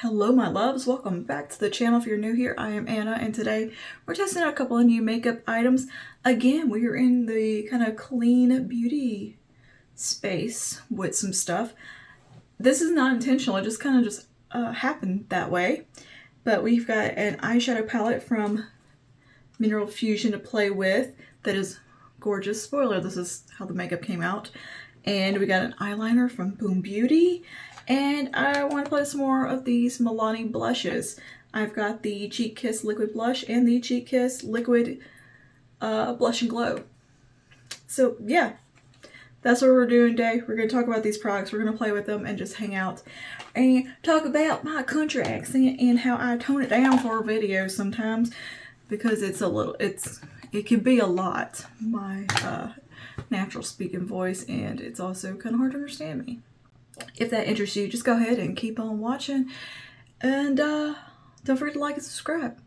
Hello my loves, welcome back to the channel. If you're new here, I am Anna, and today we're testing out a couple of new makeup items. Again, we are in the kind of clean beauty space with some stuff. This is not intentional, it just kind of happened that way. But we've got an eyeshadow palette from Mineral Fusion to play with that is gorgeous. Spoiler, this is how the makeup came out. And we got an eyeliner from Boom Beauty. And I want to play some more of these Milani blushes. I've got the Cheek Kiss Liquid Blush and the Cheek Kiss Liquid Blush and Glow. So yeah, that's what we're doing today. We're going to talk about these products. We're going to play with them and just hang out and talk about my country accent and how I tone it down for videos sometimes, because it can be a lot, my natural speaking voice, and it's also kind of hard to understand me. If that interests you, just go ahead and keep on watching, and don't forget to like and subscribe.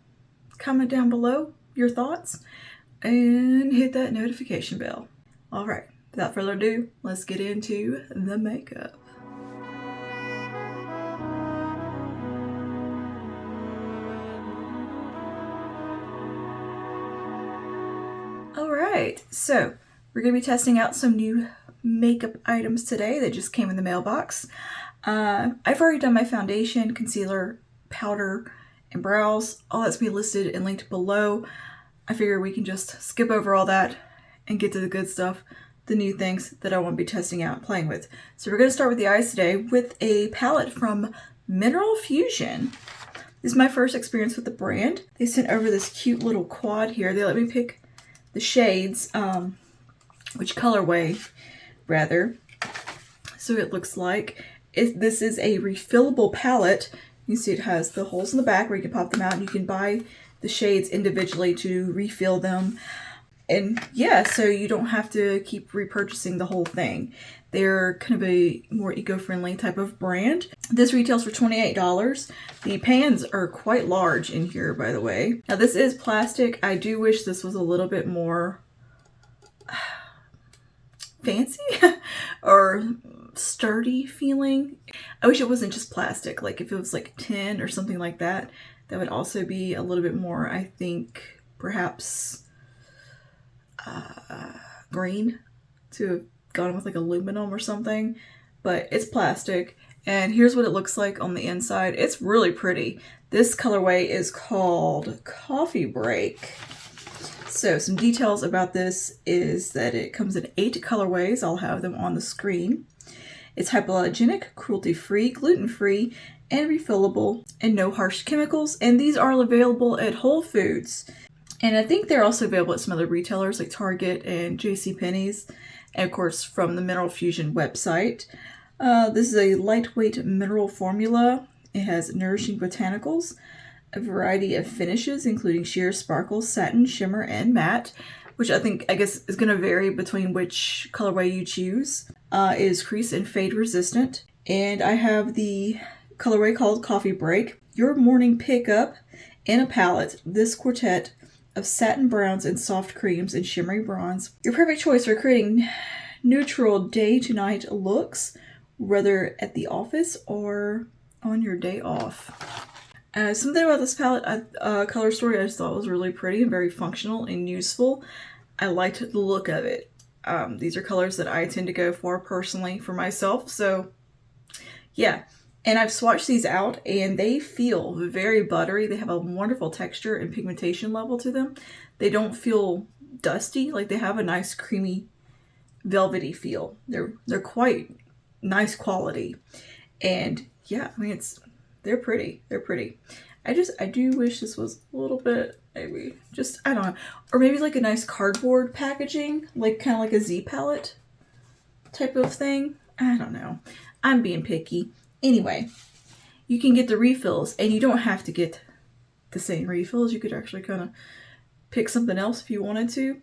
Comment down below your thoughts and hit that notification bell. Alright, without further ado, let's get into the makeup. Alright, so we're going to be testing out some new makeup items today that just came in the mailbox. I've already done my foundation, concealer, powder, and brows. All that's be listed and linked below. I figure we can just skip over all that and get to the good stuff, the new things that I want to be testing out and playing with. So we're going to start with the eyes today with a palette from Mineral Fusion. This is my first experience with the brand. They sent over this cute little quad here. They let me pick the shades, which colorway rather. So it looks like this is a refillable palette. You can see it has the holes in the back where you can pop them out, and you can buy the shades individually to refill them. And yeah, so you don't have to keep repurchasing the whole thing. They're kind of a more eco-friendly type of brand. This retails for $28. The pans are quite large in here, by the way. Now this is plastic. I do wish this was a little bit more fancy or sturdy feeling. I wish it wasn't just plastic. Like if it was like tin or something like that, that would also be a little bit more, I think, perhaps green, to have gone with like aluminum or something. But it's plastic, and here's what it looks like on the inside. It's really pretty. This colorway is called Coffee Break. So some details about this is that it comes in 8 colorways. I'll have them on the screen. It's hypoallergenic, cruelty-free, gluten-free, and refillable, and no harsh chemicals. And these are available at Whole Foods. And I think they're also available at some other retailers like Target and JCPenney's. And of course from the Mineral Fusion website. This is a lightweight mineral formula. It has nourishing botanicals, a variety of finishes including sheer, sparkle, satin, shimmer, and matte, which I guess is going to vary between which colorway you choose. It is crease and fade resistant. And I have the colorway called Coffee Break. Your morning pickup in a palette. This quartet of satin browns and soft creams and shimmery bronze. Your perfect choice for creating neutral day to night looks, whether at the office or on your day off. Something about this palette, color story, I just thought was really pretty and very functional and useful. I liked the look of it. These are colors that I tend to go for personally for myself. So yeah, and I've swatched these out and they feel very buttery. They have a wonderful texture and pigmentation level to them. They don't feel dusty. Like, they have a nice creamy velvety feel. They're quite nice quality. And yeah, I mean, they're pretty. They're pretty. I do wish this was a little bit, maybe just, I don't know, or maybe like a nice cardboard packaging, like kind of like a Z palette type of thing. I don't know. I'm being picky. Anyway, you can get the refills, and you don't have to get the same refills. You could actually kind of pick something else if you wanted to.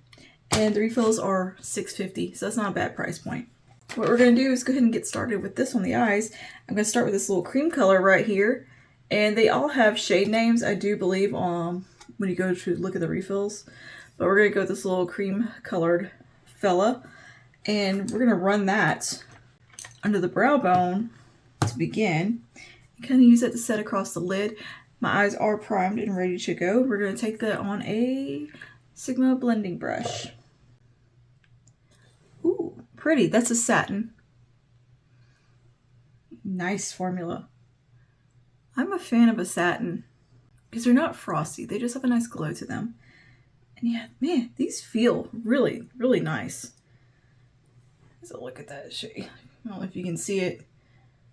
And the refills are $6.50, so that's not a bad price point. What we're going to do is go ahead and get started with this on the eyes. I'm going to start with this little cream color right here. And they all have shade names, I do believe, when you go to look at the refills. But we're going to go with this little cream colored fella. And we're going to run that under the brow bone to begin. Kind of use that to set across the lid. My eyes are primed and ready to go. We're going to take that on a Sigma blending brush. Ooh, pretty. That's a satin. Nice formula. I'm a fan of a satin because they're not frosty. They just have a nice glow to them. And yeah, man, these feel really, really nice. So look at that shade. I don't know if you can see it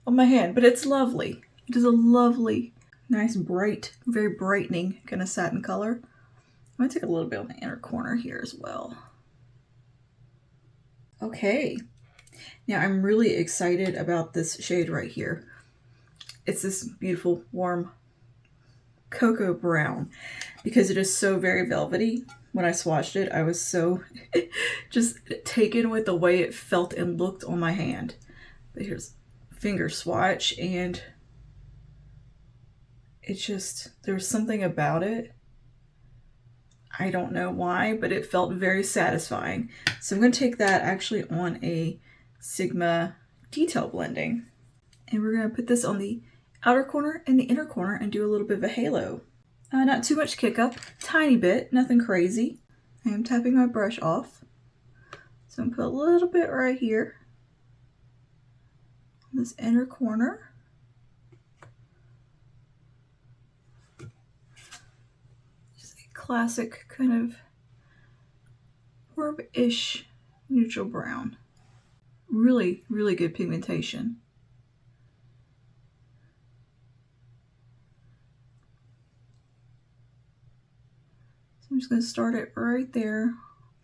on my hand, but it's lovely. It is a lovely, nice, bright, very brightening kind of satin color. I'm going to take a little bit on the inner corner here as well. Okay. Now I'm really excited about this shade right here. It's this beautiful, warm cocoa brown because it is so very velvety. When I swatched it, I was so just taken with the way it felt and looked on my hand. But here's finger swatch, and it's just, there's something about it. I don't know why, but it felt very satisfying. So I'm going to take that actually on a Sigma detail blending. And we're going to put this on the outer corner and the inner corner and do a little bit of a halo. Not too much kick up, tiny bit, nothing crazy. I am tapping my brush off. So I'm going to put a little bit right here on this inner corner. Just a classic kind of herb-ish neutral brown. Really, really good pigmentation. I'm just going to start it right there,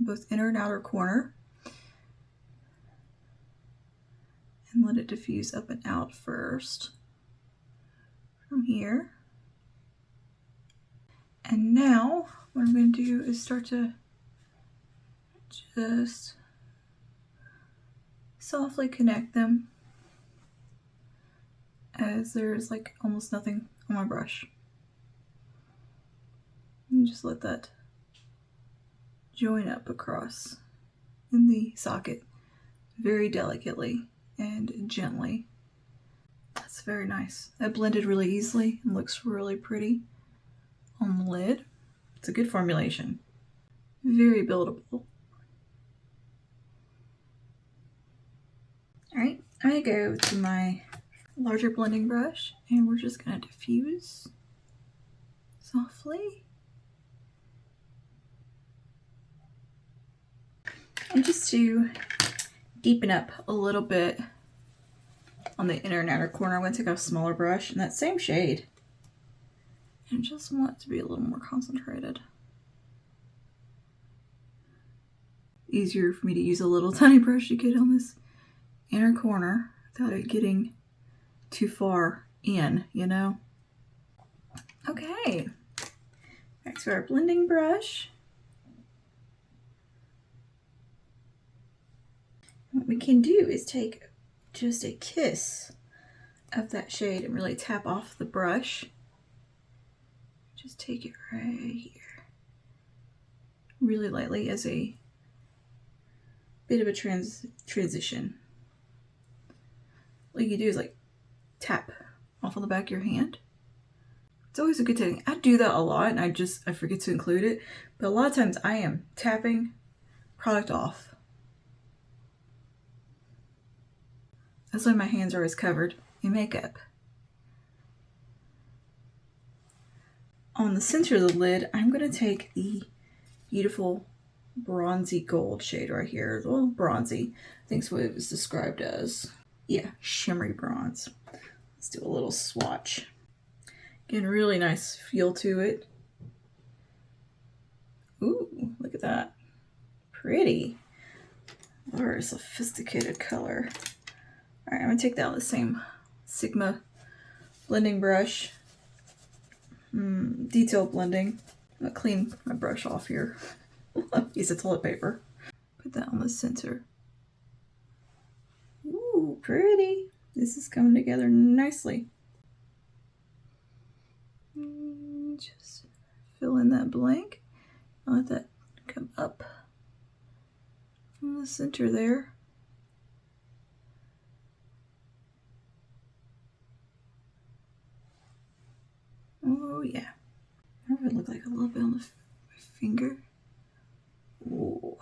both inner and outer corner, and let it diffuse up and out first from here. And now what I'm going to do is start to just softly connect them as there's like almost nothing on my brush. And just let that join up across in the socket very delicately and gently. That's very nice. That blended really easily and looks really pretty on the lid. It's a good formulation. Very buildable. Alright, I'm going to go to my larger blending brush and we're just going to diffuse softly. And just to deepen up a little bit on the inner and outer corner, I'm going to take a smaller brush in that same shade and just want it to be a little more concentrated. Easier for me to use a little tiny brush to get on this inner corner without it getting too far in, you know? Okay, back to our blending brush. What we can do is take just a kiss of that shade and really tap off the brush. Just take it right here. Really lightly as a bit of a transition. What you do is like tap off on the back of your hand. It's always a good thing. I do that a lot and I forget to include it. But a lot of times I am tapping product off. That's why my hands are always covered in makeup. On the center of the lid, I'm going to take the beautiful bronzy gold shade right here. Well, bronzy, I think is what it was described as. Yeah, shimmery bronze. Let's do a little swatch. Again, really nice feel to it. Ooh, look at that. Pretty. Very sophisticated color. All right, I'm gonna take that with the same Sigma blending brush. Detail blending. I'm gonna clean my brush off here. Use the toilet paper. Put that on the center. Ooh, pretty. This is coming together nicely. Just fill in that blank. I'll let that come up from the center there. Oh yeah. I wonder if it looked like a little bit on my finger. Ooh.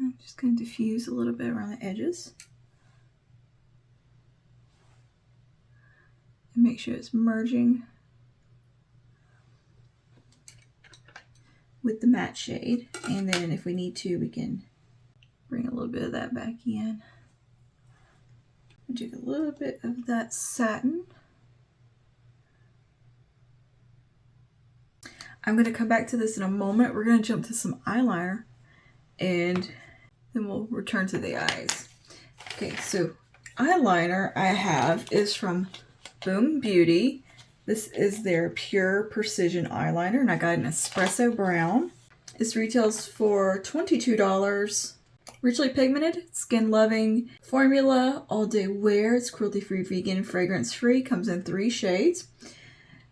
I'm just going to diffuse a little bit around the edges. And make sure it's merging with the matte shade. And then if we need to, we can bring a little bit of that back in. And take a little bit of that satin. I'm going to come back to this in a moment. We're going to jump to some eyeliner and then we'll return to the eyes. Okay, so eyeliner I have is from Boom Beauty. This is their Pure Precision eyeliner, and I got an espresso brown. This retails for $22. Richly pigmented, skin-loving formula, all-day wear. It's cruelty-free, vegan, fragrance-free. Comes in 3 shades.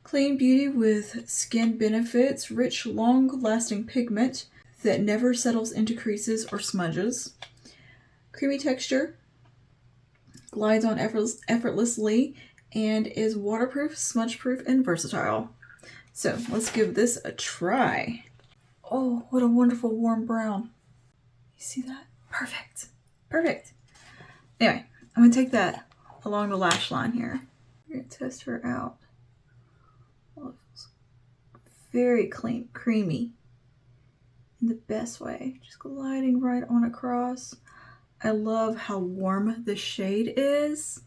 Clean beauty with skin benefits. Rich, long-lasting pigment that never settles into creases or smudges. Creamy texture. Glides on effortlessly. And is waterproof, smudge-proof, and versatile. So let's give this a try. Oh, what a wonderful warm brown. You see that? Perfect. Perfect. Anyway, I'm going to take that along the lash line here. We're going to test her out. Oh, it feels very clean, creamy. In the best way. Just gliding right on across. I love how warm the shade is.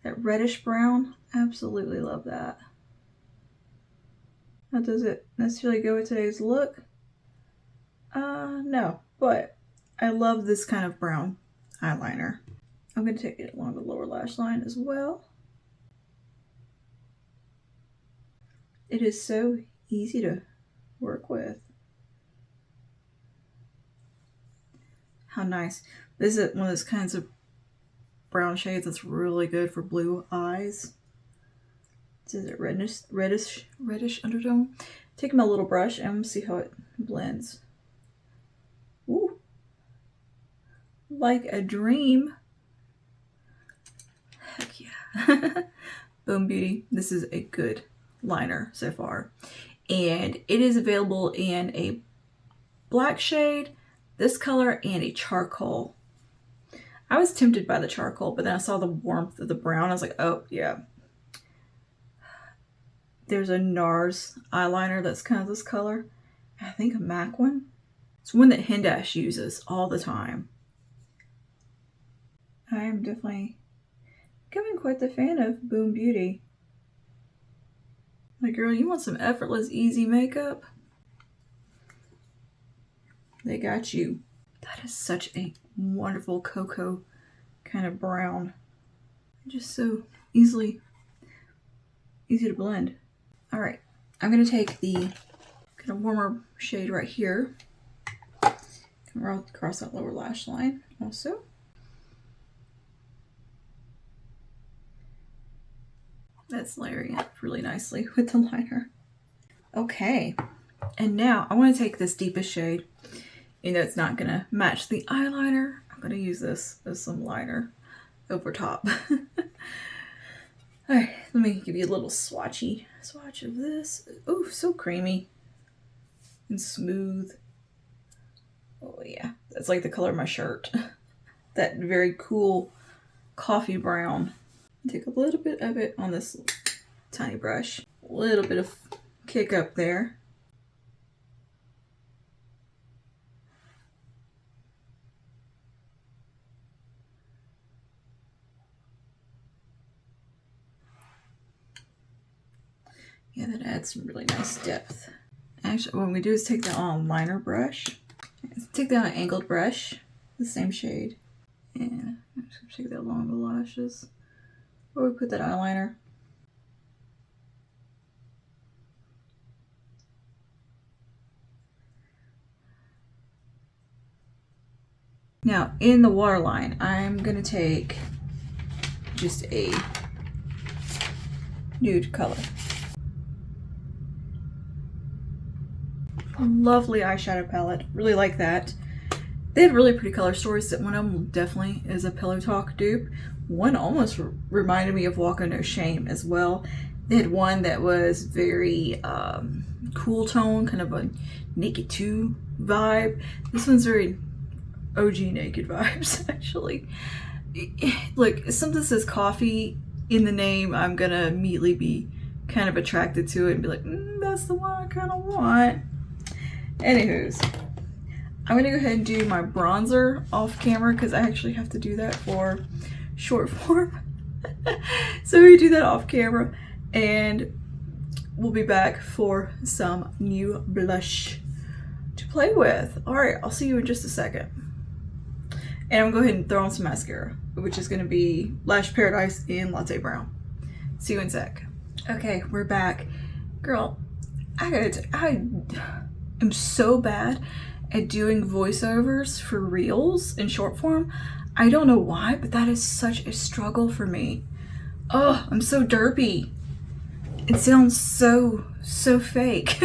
That reddish brown, absolutely love that. Now, does it necessarily go with today's look? No, but I love this kind of brown eyeliner. I'm going to take it along the lower lash line as well. It is so easy to work with. How nice. This is one of those kinds of brown shades that's really good for blue eyes. Is it reddish undertone? Take my little brush and see how it blends. Ooh, like a dream. Heck yeah. Boom Beauty. This is a good liner so far, and it is available in a black shade, this color, and a charcoal. I was tempted by the charcoal, but then I saw the warmth of the brown. I was like, oh, yeah. There's a NARS eyeliner that's kind of this color. I think a MAC one. It's one that Hendash uses all the time. I am definitely becoming quite the fan of Boom Beauty. Like, girl, you want some effortless, easy makeup? They got you. That is such a wonderful cocoa kind of brown. Just so easy to blend. All right, I'm gonna take the kind of warmer shade right here. Come across that lower lash line also. That's layering up really nicely with the liner. Okay, and now I want to take this deepest shade. You know, it's not gonna match the eyeliner. I'm gonna use this as some liner over top. All right, let me give you a little swatch of this. Oh, so creamy and smooth. Oh yeah, that's like the color of my shirt. That very cool coffee brown. Take a little bit of it on this tiny brush. A little bit of kick up there. Yeah, that adds some really nice depth. Actually, what we do is take that on a liner brush. Take that on an angled brush, the same shade. And I'm just gonna take that along the lashes. Where we put that eyeliner. Now, in the waterline, I'm gonna take just a nude color. A lovely eyeshadow palette. Really like that. They had really pretty color stories. That one of them definitely is a Pillow Talk dupe. One almost reminded me of Walk on No Shame as well. They had one that was very cool tone, kind of a Naked 2 vibe. This one's very OG Naked vibes, actually. Look, if something says coffee in the name, I'm gonna immediately be kind of attracted to it and be like, that's the one I kind of want. Anywho's, I'm gonna go ahead and do my bronzer off camera because I actually have to do that for short form. So we do that off camera and we'll be back for some new blush to play with. All right, I'll see you in just a second. And I'm gonna go ahead and throw on some mascara, which is gonna be Lash Paradise in Latte Brown. See you in a sec. Okay, we're back. Girl, I am so bad at doing voiceovers for reels in short form. I don't know why, but that is such a struggle for me. Oh, I'm so derpy. It sounds so fake.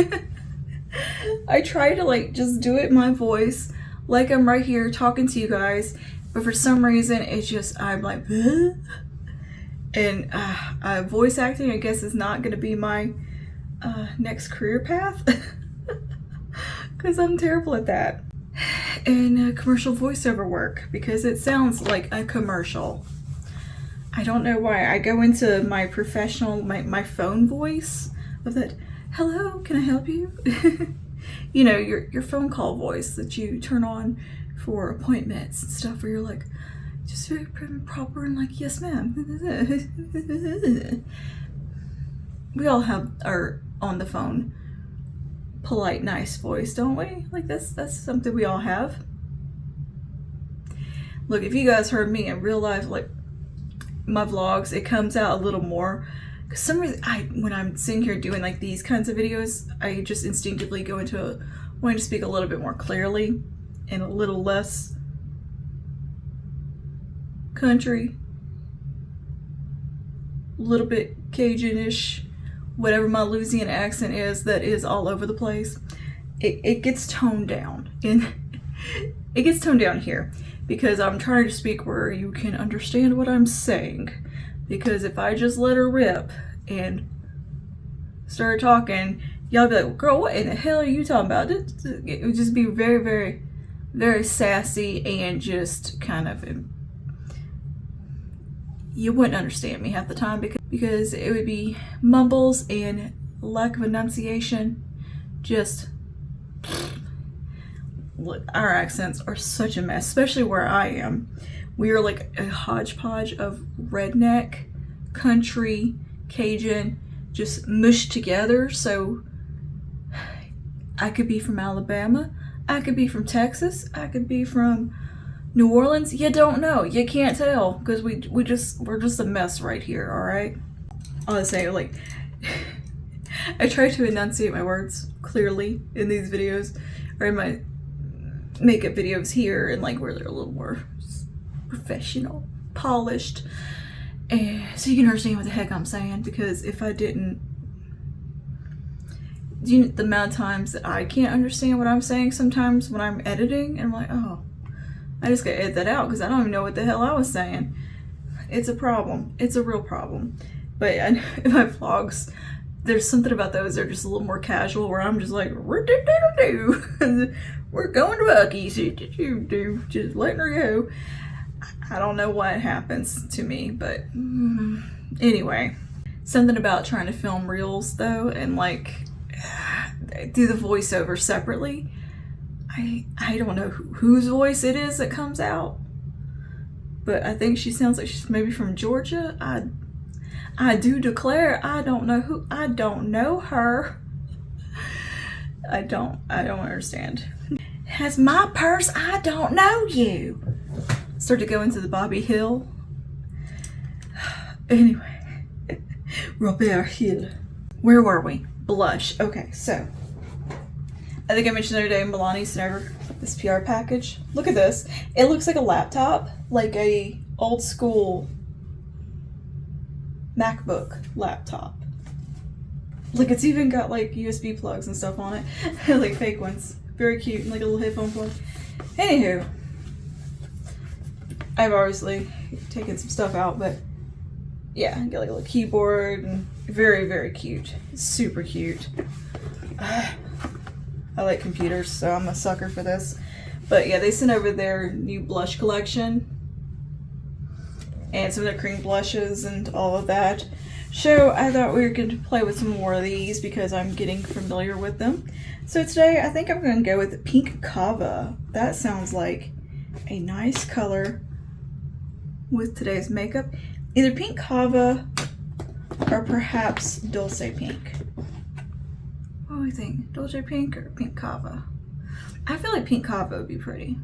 I try to like just do it in my voice like I'm right here talking to you guys, but for some reason it's just, I'm like, huh? And voice acting, I guess, is not going to be my next career path because I'm terrible at that. And commercial voiceover work, because it sounds like a commercial. I don't know why. I go into my professional, my phone voice of that, hello, can I help you? You know, your phone call voice that you turn on for appointments and stuff, where you're like, just very prim and proper and like, yes ma'am. We all have our on the phone polite, nice voice, don't we? Like that's something we all have. Look, if you guys heard me in real life, like my vlogs, it comes out a little more. Cause some reason, when I'm sitting here doing like these kinds of videos, I just instinctively go into wanting to speak a little bit more clearly and a little less country, a little bit Cajun-ish, whatever my Louisiana accent is that is all over the place. It gets toned down, and it gets toned down here because I'm trying to speak where you can understand what I'm saying. Because if I just let her rip and start talking, y'all be like, girl, what in the hell are you talking about? It would just be very, very, very sassy and just kind of, you wouldn't understand me half the time because it would be mumbles and lack of enunciation. Just, our accents are such a mess, especially where I am. We are like a hodgepodge of redneck, country, Cajun, just mushed together. So I could be from Alabama, I could be from Texas, I could be from New Orleans. You don't know, you can't tell, because we're just a mess right here. All right, I'll say, like, I try to enunciate my words clearly in these videos, or in my makeup videos here, and like where they're a little more professional, polished, and so you can understand what the heck I'm saying. Because if I didn't, the amount of times that I can't understand what I'm saying sometimes when I'm editing, and I'm like, oh, I just gotta edit that out because I don't even know what the hell I was saying. It's a problem. It's a real problem. But in my vlogs, there's something about those that are just a little more casual, where I'm just like, we're going to Buc-ee's, just letting her go. I don't know what happens to me, but anyway. Something about trying to film reels though, and like do the voiceover separately. I don't know whose voice it is that comes out, but I think she sounds like she's maybe from Georgia. I do declare I don't know her. I don't understand. Has my purse, I don't know you. Start to go into the Bobby Hill. Anyway, Robert Hill. Where were we? Blush. Okay, so I think I mentioned the other day Milani sent over this PR package. Look at this. It looks like a laptop, like a old school MacBook laptop. Like, it's even got like USB plugs and stuff on it, like fake ones. Very cute, like a little headphone plug. Anywho, I've obviously taken some stuff out, but yeah, got like a little keyboard and very, very cute. Super cute. I like computers, so I'm a sucker for this. But yeah, they sent over their new blush collection and some of their cream blushes and all of that. So I thought we were going to play with some more of these because I'm getting familiar with them. So today I think I'm going to go with Pink Kava. That sounds like a nice color with today's makeup. Either Pink Kava or perhaps Dulce Pink. What do we think? Dulce Pink or Pink Kava? I feel like Pink Kava would be pretty.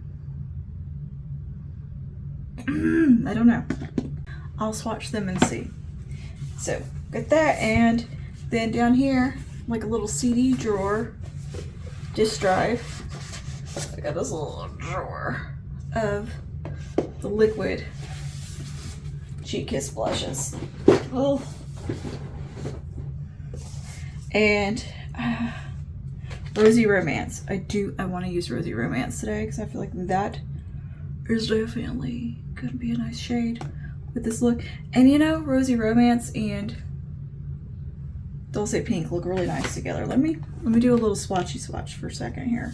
I don't know. I'll swatch them and see. So, got that, and then down here, like a little CD drawer, disk drive. I got this little drawer of the liquid Cheek Kiss blushes. Oh. And Rosy Romance. I want to use Rosy Romance today because I feel like that is definitely going to be a nice shade with this look. And you know, Rosy Romance and Dulce Pink look really nice together. Let me do a little swatch for a second here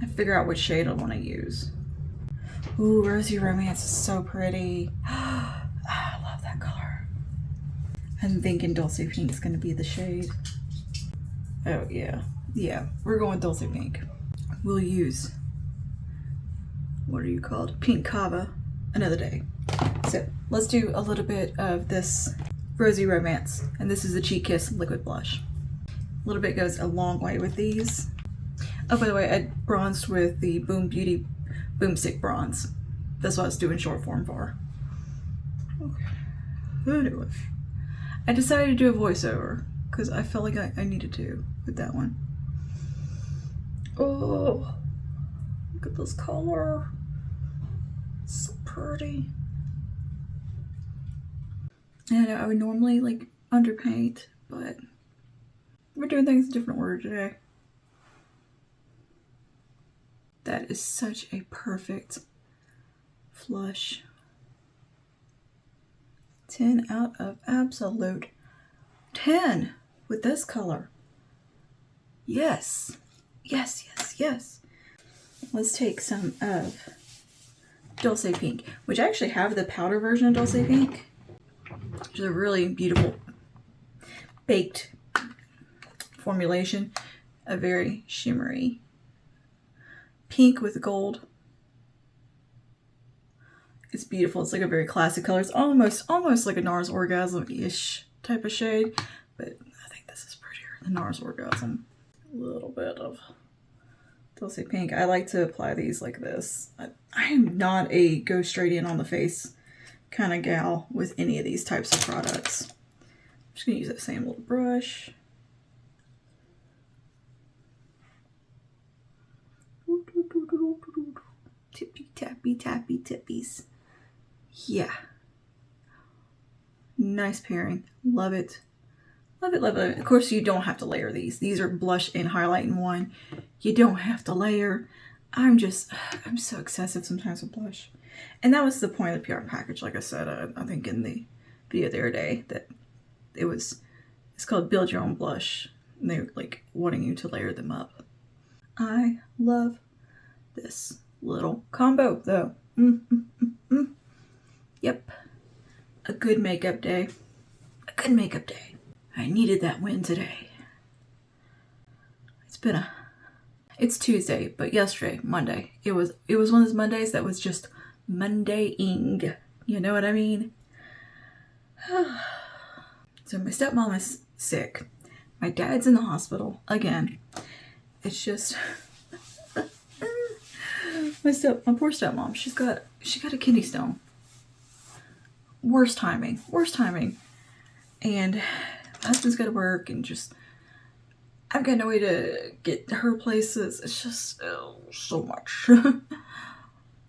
and figure out which shade I want to use. Ooh, Rosy Romance is so pretty. I love that color. I'm thinking Dulce Pink is going to be the shade. Oh yeah. Yeah, we're going Dulce Pink. We'll use, what are you called? Pink Kava another day. So let's do a little bit of this Rosy Romance. And this is the Cheek Kiss liquid blush. A little bit goes a long way with these. Oh, by the way, I bronzed with the Boomstick bronze. That's what I was doing short form for. Okay. Anyway, I decided to do a voiceover because I felt like I needed to with that one. Oh, look at this color. It's so pretty. And I would normally like underpaint, but we're doing things a different order today. That is such a perfect flush. 10 out of absolute 10 with this color. Yes. Yes, yes, yes. Let's take some of Dulce Pink, which I actually have the powder version of Dulce Pink, which is a really beautiful baked formulation. A very shimmery pink with gold. It's beautiful. It's like a very classic color. It's almost like a NARS Orgasm-ish type of shade, but I think this is prettier than NARS Orgasm. A little bit of Dulce Pink. I like to apply these like this. I am not a go straight in on the face kind of gal with any of these types of products. I'm just gonna use that same little brush. Tippy tappy tappy tippies. Yeah. Nice pairing. Love it. Love it, love it. Of course, you don't have to layer these. These are blush and highlight in one. You don't have to layer. I'm so excessive sometimes with blush. And that was the point of the PR package, like I said, I think in the video the other day, that it's called Build Your Own Blush. And they're like wanting you to layer them up. I love this little combo though. Yep. A good makeup day. A good makeup day. I needed that win today. It's Tuesday, but yesterday, Monday, it was one of those Mondays that was just Monday-ing. You know what I mean? So my stepmom is sick. My dad's in the hospital again. It's just my poor stepmom. She got a kidney stone. Worst timing. And my husband's got to work, and just I've got no way to get to her places. It's just so much.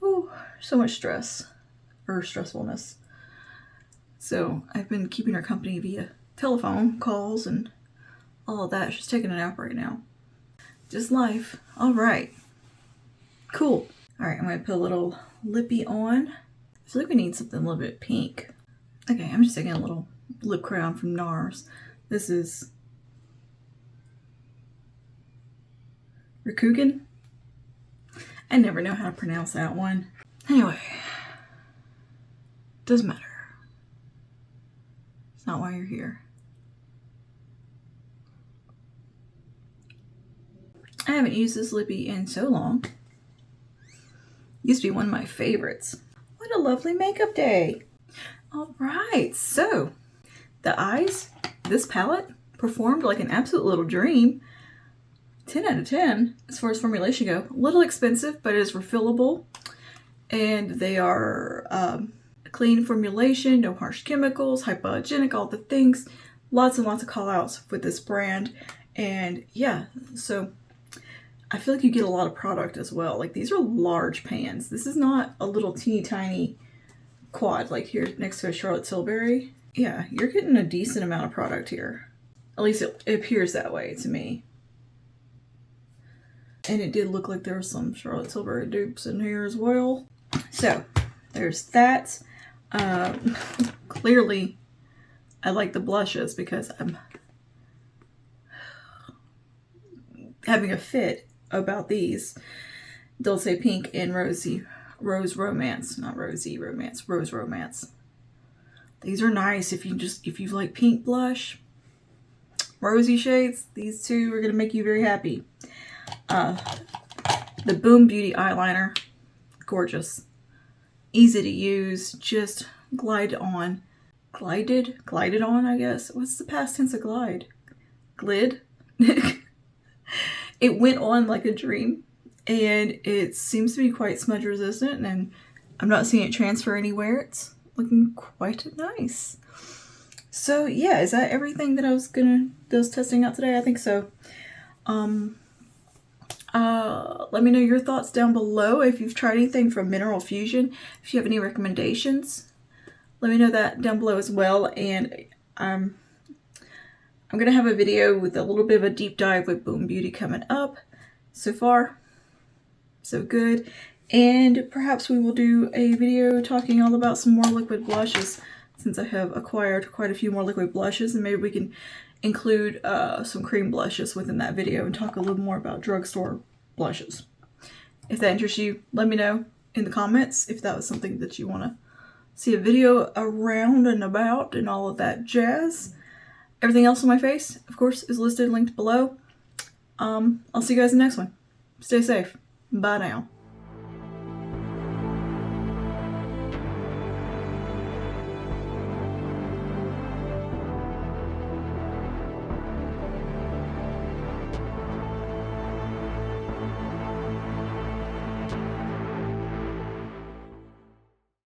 Oh, so much stress or stressfulness. So I've been keeping her company via telephone calls and all of that. She's taking a nap right now. Just life. All right. Cool. All right, I'm going to put a little lippy on. I feel like we need something a little bit pink. Okay, I'm just taking a little lip crown from NARS. This is Rikugan. I never know how to pronounce that one. Anyway, doesn't matter. It's not why you're here. I haven't used this lippy in so long. Used to be one of my favorites. What a lovely makeup day. All right, so the eyes, this palette performed like an absolute little dream. 10 out of 10 as far as formulation go. A little expensive, but it is refillable. And they are clean formulation, no harsh chemicals, hypoallergenic, all the things. Lots and lots of call outs with this brand. And yeah, so I feel like you get a lot of product as well. Like these are large pans. This is not a little teeny tiny quad like here next to a Charlotte Tilbury. Yeah, you're getting a decent amount of product here. At least it appears that way to me. And it did look like there were some Charlotte Tilbury dupes in here as well. So there's that. Clearly I like the blushes because I'm having a fit about these. Dulce Pink and Rose Romance. Not Rosy Romance, Rose Romance. These are nice if you like pink blush, rosy shades. These two are gonna make you very happy. The Boom Beauty eyeliner, gorgeous, easy to use, just glided on, I guess. What's the past tense of glide? Glid. It went on like a dream, and it seems to be quite smudge resistant, and I'm not seeing it transfer anywhere. It's looking quite nice. So yeah, is that everything that I was testing out today? I think so. Let me know your thoughts down below if you've tried anything from Mineral Fusion. If you have any recommendations, let me know that down below as well. And I'm gonna have a video with a little bit of a deep dive with Boom Beauty coming up. So far, so good. And perhaps we will do a video talking all about some more liquid blushes, since I have acquired quite a few more liquid blushes, and maybe we can include some cream blushes within that video and talk a little more about drugstore blushes. If that interests you, let me know in the comments if that was something that you want to see a video around and about and all of that jazz. Everything else on my face, of course, is listed, linked below. I'll see you guys in the next one. Stay safe. Bye now.